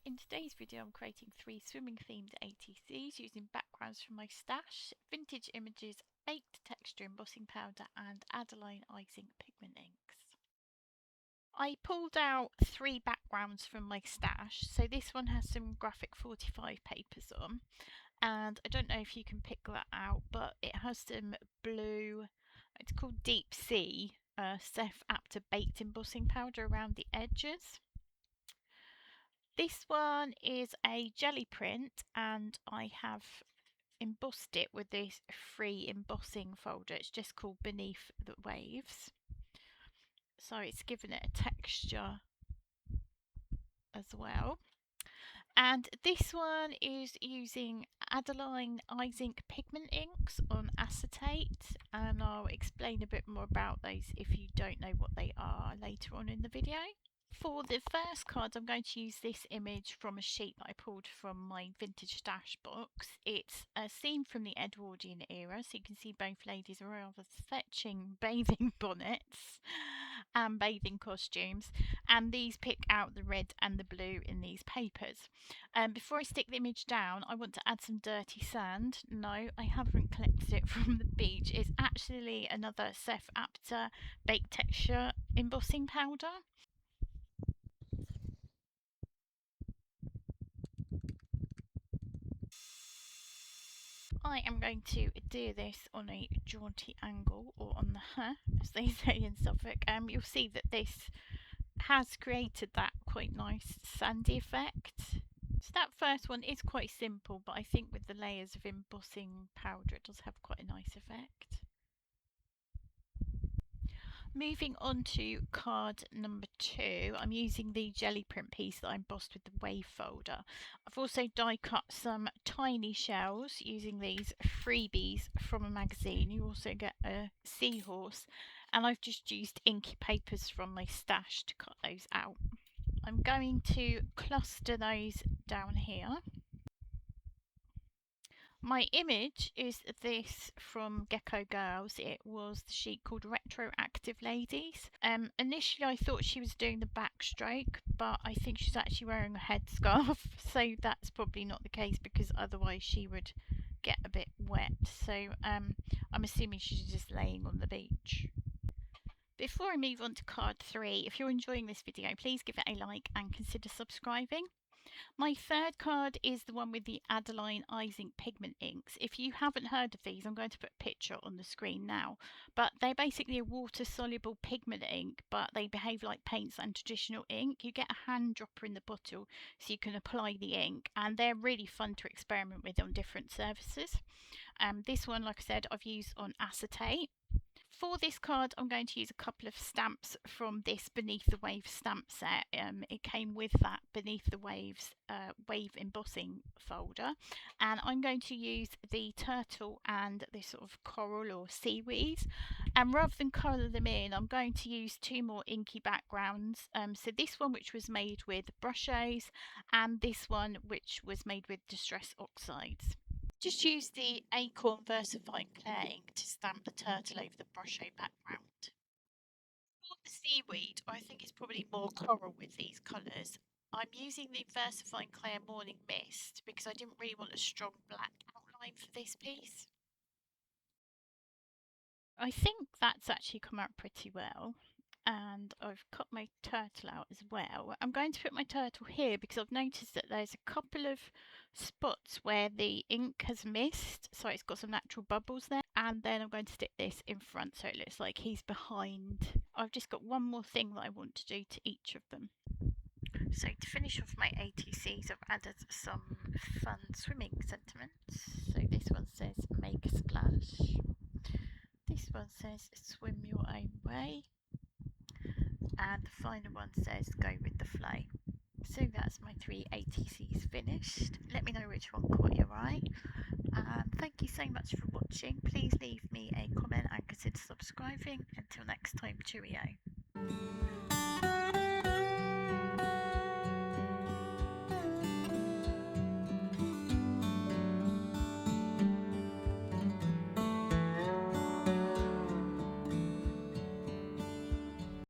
in today's video I'm creating 3 swimming themed ATCs using backgrounds from my stash, vintage images, baked texture embossing powder and Aladine iZink pigment inks. I pulled out 3 backgrounds from my stash, so this one has some graphic 45 papers on, and I don't know if you can pick that out, but it has some blue, it's called Deep Sea, Seth Apter baked embossing powder around the edges. This one is a Gelli print and I have embossed it with this free embossing folder. It's just called Beneath the Waves. So it's given it a texture as well. And this one is using Aladine iZink pigment inks on acetate, and I'll explain a bit more about those if you don't know what they are later on in the video. For the first card, I'm going to use this image from a sheet that I pulled from my vintage stash box. It's a scene from the Edwardian era, so you can see both ladies are rather fetching bathing bonnets and bathing costumes, and these pick out the red and the blue in these papers. Before I stick the image down, I want to add some dirty sand. No, I haven't collected it from the beach. It's actually another Seth Apter baked texture embossing powder. I am going to do this on a jaunty angle, or on the as they say in Suffolk. You'll see that this has created that quite nice sandy effect. So that first one is quite simple, but I think with the layers of embossing powder it does have quite a nice effect. Moving on to card number 2, I'm using the Gelli print piece that I embossed with the wave folder. I've also die cut some tiny shells using these freebies from a magazine. You also get a seahorse, and I've just used inky papers from my stash to cut those out. I'm going to cluster those down here. My image is this from Gecko Girls. It was the sheet called Retroactive Ladies. Initially I thought she was doing the backstroke, but I think she's actually wearing a headscarf, so that's probably not the case because otherwise she would get a bit wet. So I'm assuming she's just laying on the beach. Before I move on to card 3, if you're enjoying this video, please give it a like and consider subscribing. My third card is the one with the Aladine iZink pigment inks. If you haven't heard of these, I'm going to put a picture on the screen now. But they're basically a water-soluble pigment ink, but they behave like paints and traditional ink. You get a hand dropper in the bottle so you can apply the ink, and they're really fun to experiment with on different surfaces. This one, like I said, I've used on acetate. For this card, I'm going to use a couple of stamps from this Beneath the Waves stamp set. It came with that Beneath the Waves wave embossing folder, and I'm going to use the turtle and this sort of coral or seaweed, and rather than colour them in, I'm going to use 2 more inky backgrounds. So this one which was made with brushes, and this one which was made with distress oxides. Just use the Acorn VersaFine Clear ink to stamp the turtle over the brochet background. For the seaweed, I think it's probably more coral with these colours. I'm using the VersaFine Clear Morning Mist because I didn't really want a strong black outline for this piece. I think that's actually come out pretty well. And I've cut my turtle out as well. I'm going to put my turtle here because I've noticed that there's a couple of spots where the ink has missed, so it's got some natural bubbles there. And then I'm going to stick this in front so it looks like he's behind. I've just got one more thing that I want to do to each of them. So to finish off my ATCs, I've added some fun swimming sentiments. So this one says make a splash. This one says swim your own way. And the final one says go with the flow. So that's my 3 ATCs finished. Let me know which one caught your eye. And thank you so much for watching. Please leave me a comment and consider subscribing. Until next time, cheerio.